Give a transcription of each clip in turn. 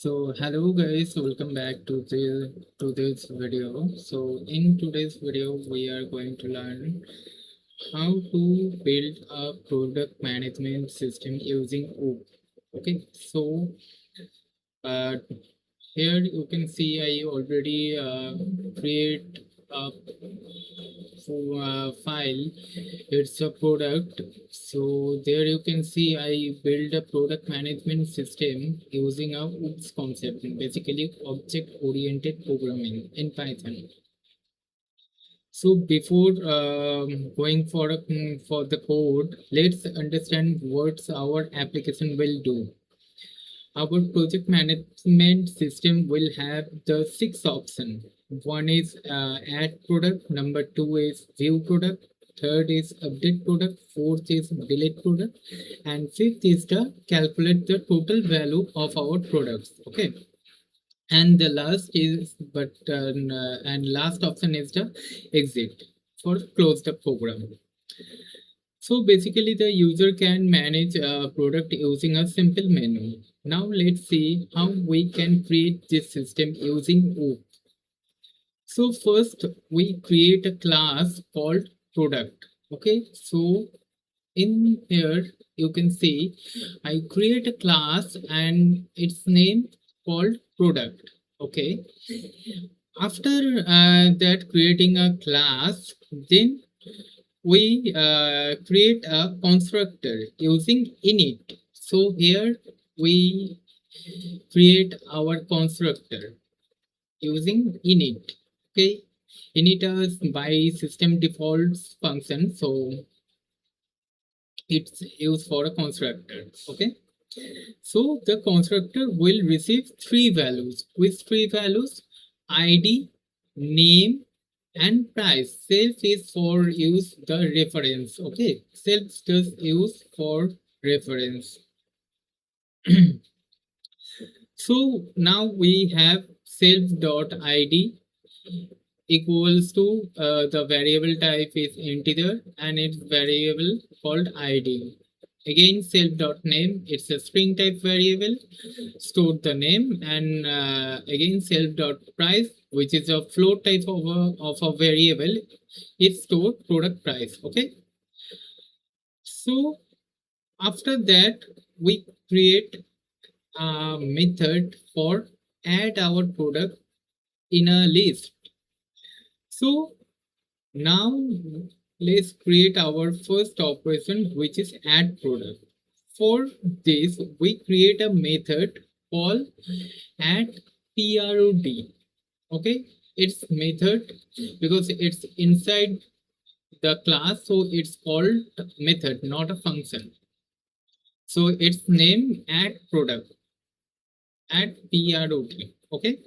Hello guys, welcome back to this video. In today's video we are going to learn how to build a product management system using OOP. Okay, uh, here you can see I already create a file. It's a product. So there you can see I build a product management system using a OOPS concept, basically object oriented programming in Python. So before going for the code, let's understand what our application will do. Our project management system will have the six options. One is add product, number two is view product, third is update product, fourth is delete product, and fifth is the calculate the total value of our products. Okay, and the last is and last option is the exit for close the program. So basically the user can manage a product using a simple menu. Now let's see how we can create this system using OOP. So first we create a class called product. Okay, so in here you can see I create a class and its name called product. Okay, after that creating a class, then we create a constructor using init. So here we create our constructor using init. Okay, init is by system defaults function, so it's used for a constructor. Okay, so the constructor will receive three values. Which three values? ID, name, and price. Self is for use the reference. Okay, self does use for reference. So now we have self dot id equals to the variable type is integer and its variable called id. Again, self dot name, it's a string type variable, stored the name, and again self dot price, which is a float type of a variable, it stored product price. Okay, so after that we create a method for add our product in a list. So now let's create our first operation, which is add product. For this we create a method called add prod. Okay, it's method because it's inside the class, so it's called method, not a function. So its name add product, add prod. Okay,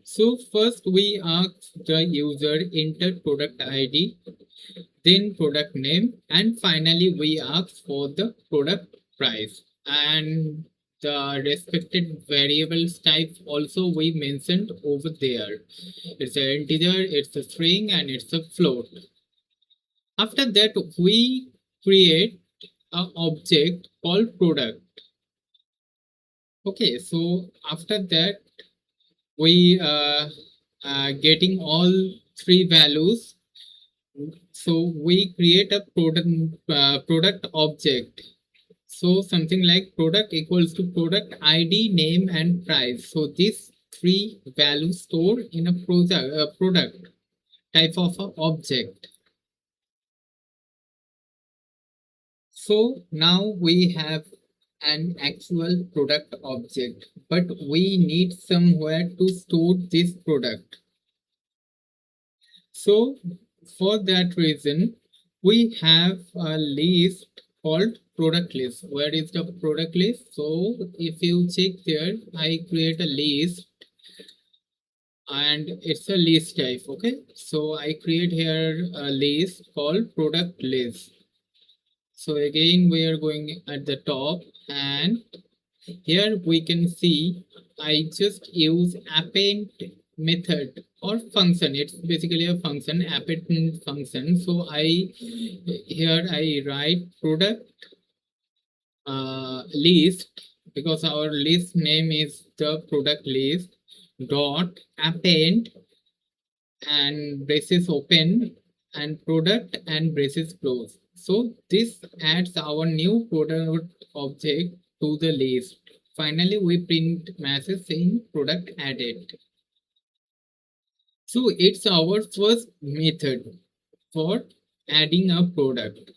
so first we ask the user enter product ID, then product name, and finally we ask for the product price, and the respected variables type also we mentioned over there. It's an integer, it's a string, and it's a float. After that we create an object called product. Okay, so after that we getting all three values, so we create a product object. So something like product equals to product ID, name, and price. So these three values stored in a product type of a object. So now we have an actual product object, but we need somewhere to store this product. So for that reason, we have a list called product list. Where is the product list? So if you check there, I create a list and it's a list type. Okay, so I create here a list called product list. So again, we are going at the top, and here we can see I just use append method or function. It's basically a function, append function. So here I write product list because our list name is the product list dot append and braces open and product and braces close. So this adds our new product object to the list. Finally, we print message saying product added. So it's our first method for adding a product.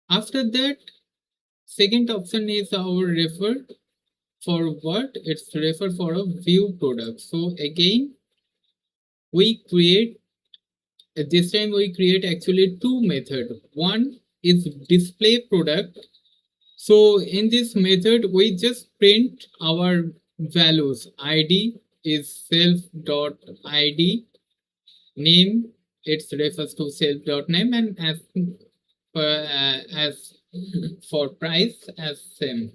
After that, second option is our refer for what? It's refer for a view product. So again, we create this time we create actually two method. One is display product. So in this method, we just print our values. ID is self dot ID, name it refers to self dot name, and as for price as same.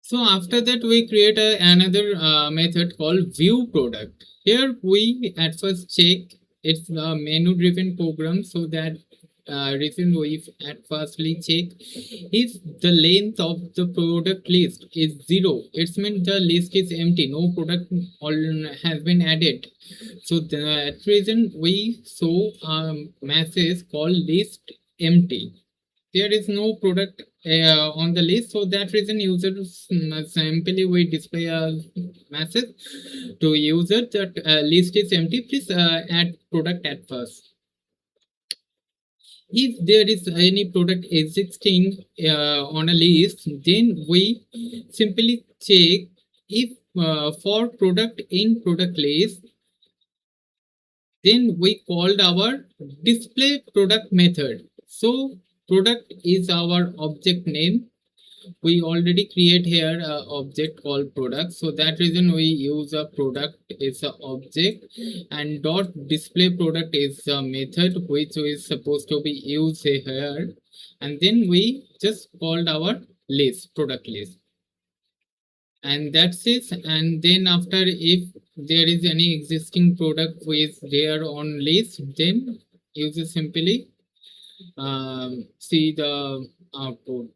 So after that, we create another method called view product. Here we at first check it's a menu driven program, so that reason we at firstly check if the length of the product list is 0. It means the list is empty, no product has been added. So that reason we show a message called list empty. There is no product on the list, so that reason users simply we display a message to user that list is empty, please add product at first. If there is any product existing on a list, then we simply check if for product in product list, then we called our display product method. So product is our object name. We already create here a object called product, so that reason we use a product is a object, and dot display product is a method which is supposed to be used here, and then we just called our list product list, and that's it. And then after, if there is any existing product which there on list, then user simply see the output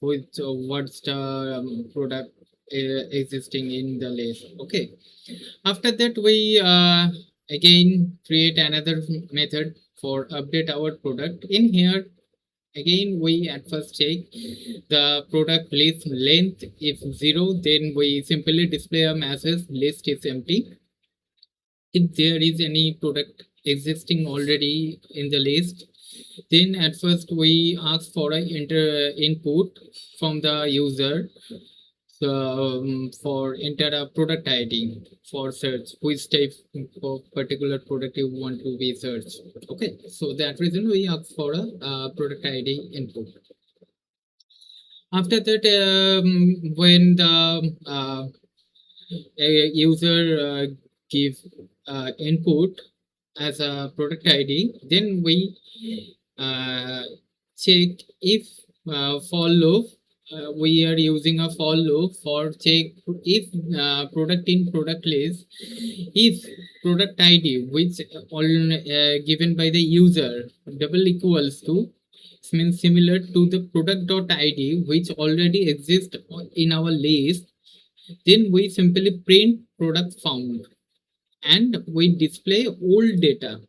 with what's the product existing in the list. Okay, after that we again create another method for update our product. In here again we at first check the product list length. If 0, then we simply display a message list is empty. If there is any product existing already in the list, then at first we ask for a input from the user. So for enter a product ID for search, which type of particular product you want to be searched. Okay, so that reason we ask for a product ID input. After that, when the user give input as a product ID, then we check if for loop, we are using a for loop for check if product in product list, if product ID which all given by the user double equals to means similar to the product dot id which already exists in our list, then we simply print product found and we display old data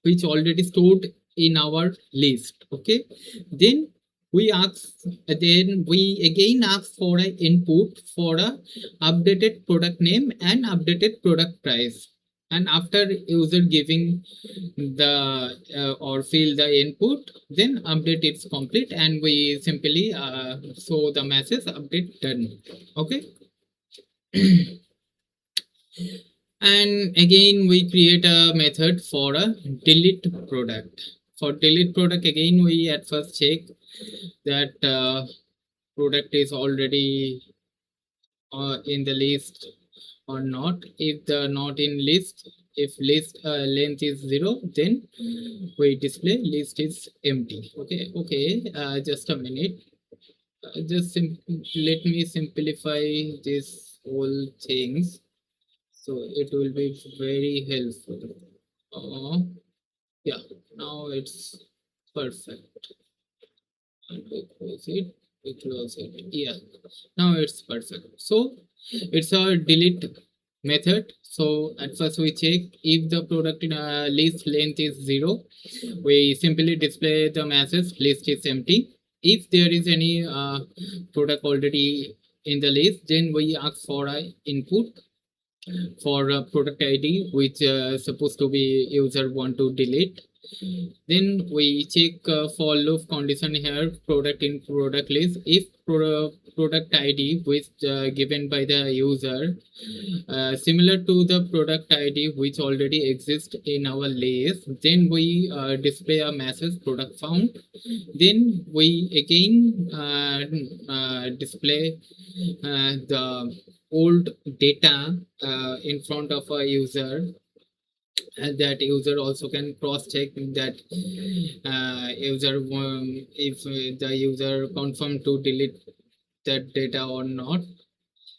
which already stored in our list. Okay, then we again ask for an input for a updated product name and updated product price, and after user giving the or fill the input, then update it's complete and we simply show the message update done. Okay. And again we create a method for a delete product. For delete product, again we at first check that product is already in the list or not. If the not in list, if list length is 0, then we display list is empty. Okay, just a minute. Let me simplify this whole things, so it will be very helpful. Yeah, now it's perfect. And we close it. We close it. Yeah. Now it's perfect. So it's a delete method. So at first we check if the product list length is 0. We simply display the message list is empty. If there is any product already in the list, then we ask for a input for a product ID which supposed to be user want to delete. Then we check for loop condition here, product in product list. If product ID which given by the user similar to the product ID which already exists in our list, then we display a message product found. Then we again display the old data in front of a user, and that user also can cross check that user if the user confirm to delete that data or not.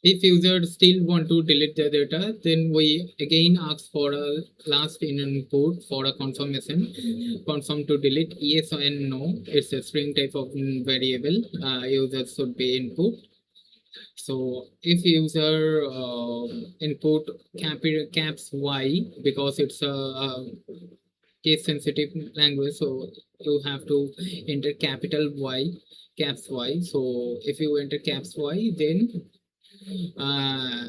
If user still want to delete the data, then we again ask for a last input for a confirmation, confirm to delete yes and no. It's a string type of variable user should be input. So if user input caps y, because it's a case sensitive language, so you have to enter capital Y, caps Y. So if you enter caps Y, then uh,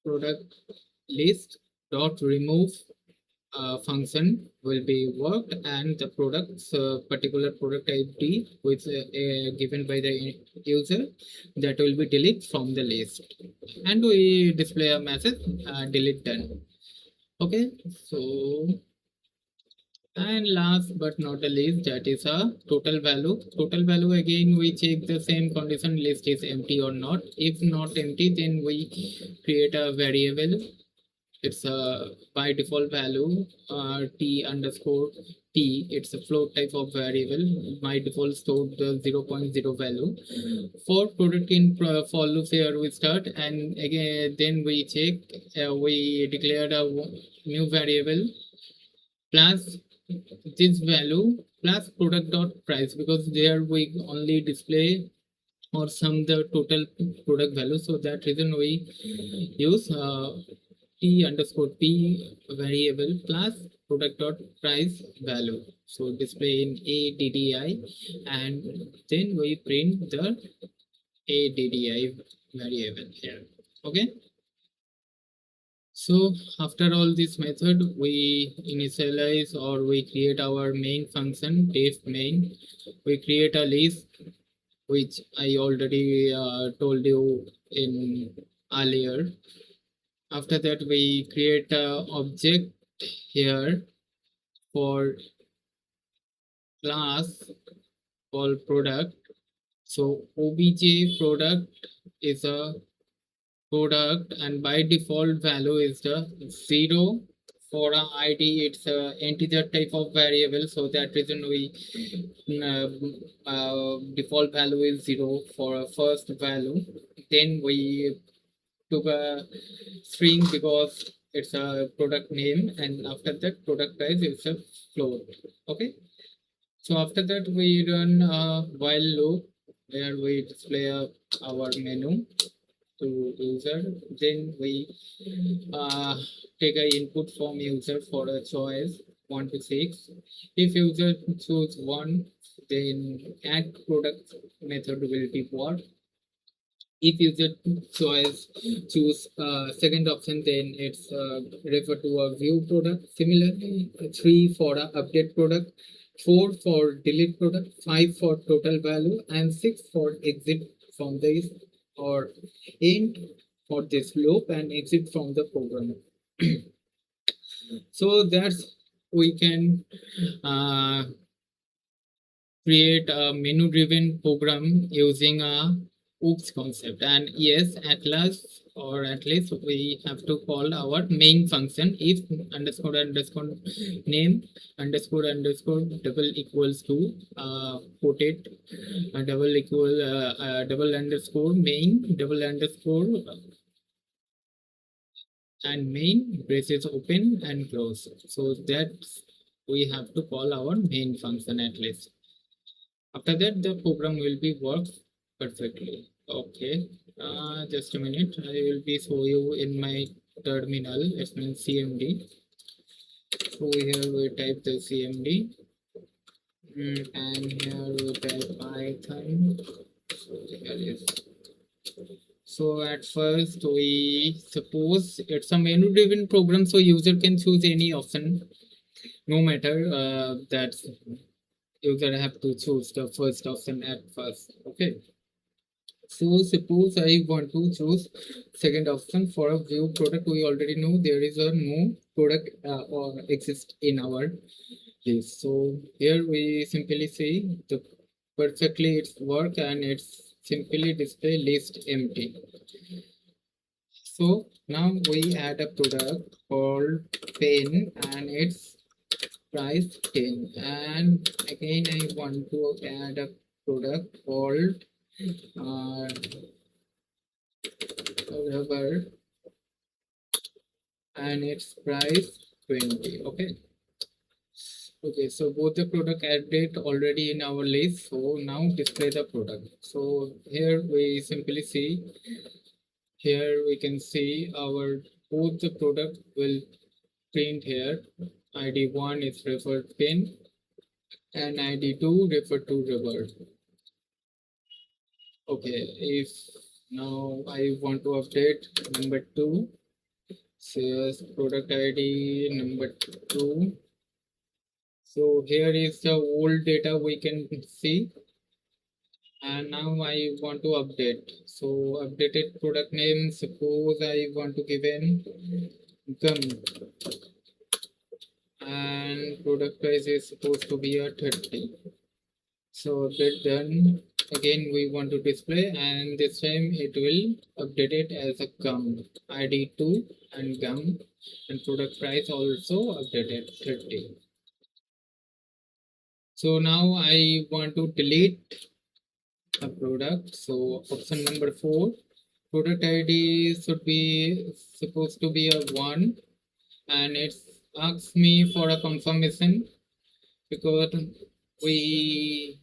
product list dot remove function will be worked, and the product's particular product ID which given by the user, that will be deleted from the list, and we display a message delete done. Okay, so and last but not the least, that is a total value. Total value, again we check the same condition list is empty or not. If not empty, then we create a variable. It's a by default value t underscore t. It's a float type of variable. By default stored the 0.0 value. For product in for loop here we start, and again then we check we declare a new variable plus this value plus product dot price, because there we only display or sum the total product value. So that reason we use t underscore p variable plus product dot price value, so display in addi, and then we print the addi variable here. Okay, so after all this method, we initialize or we create our main function def main. We create a list which I already told you in earlier. After that, we create a object here for class called product. So obj product is a product, and by default value is the 0. For a id it's a integer type of variable, so that reason we uh, default value is 0 for a first value. Then we took a string because it's a product name, and after that product price is a float. Okay, so after that we run a while loop where we display our menu to user. Then we uh, take a input from user for a choice 1 to 6. If user choose 1, then add product method will be what. If user choice choose second option, then it's refer to a view product. Similarly, 3 for a update product, 4 for delete product, 5 for total value, and 6 for exit from this or end for this loop and exit from the program. So that's we can uh, create a menu driven program using a oops concept. And yes, at last or at least we have to call our main function if underscore underscore name underscore underscore double equals to put it double equal double underscore main double underscore and main braces open and close. So that's we have to call our main function at least. After that, the program will be worked perfectly. Okay. Just a minute. I will be show you in my terminal. It means CMD. So here we type the CMD, and here we type Python. So here is. So at first we suppose it's a menu-driven program, so user can choose any option, no matter that user have to choose the first option at first. Okay. So suppose I want to choose second option for a view product. We already know there is a no product or exist in our list. So here we simply say the perfectly it's work and it's simply display list empty. So now we add a product called pen and its price 10. And again I want to add a product called uh, rubber and its price 20. Okay. Okay, so both the product added already in our list. So now display the product. So here we simply see, here we can see our both the product will print here. ID1 is referred pin and ID2 referred to rubber. Okay, if now I want to update number 2, says product ID number 2. So here is the old data we can see, and now I want to update. So updated product name, suppose I want to give in gum, and product price is supposed to be a 30. So update done. Again we want to display, and this time it will update it as a gum ID2 and gum, and product price also updated 30. So now I want to delete a product. So option number 4, product ID should be supposed to be a 1, and it asks me for a confirmation because we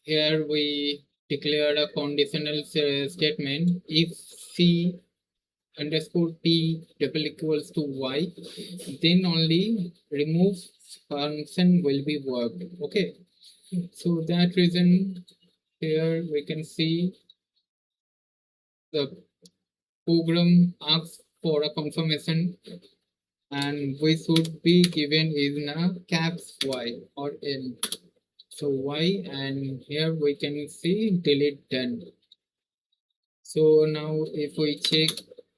here we declared a conditional statement. If C underscore T double equals to Y, then only remove function will be worked. Okay, so that reason here we can see the program asks for a confirmation, and we should be given in a caps Y or N. So Y, and here we can see delete done. So now if we check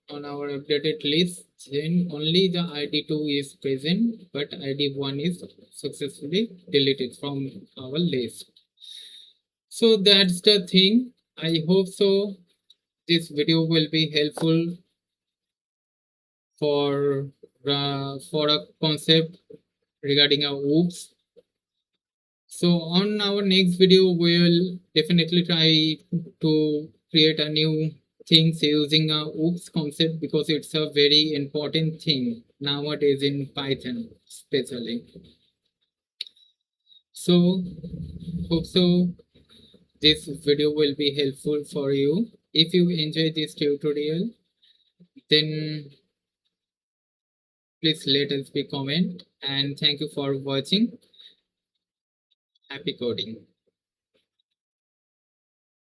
on our updated list, then only the ID2 is present, but ID1 is successfully deleted from our list. So that's the thing. I hope so. This video will be helpful for a concept regarding our oops. So on our next video, we will definitely try to create a new things using a oops concept, because it's a very important thing nowadays in Python especially. So hope so this video will be helpful for you. If you enjoy this tutorial, then please let us be comment, and thank you for watching. Happy coding.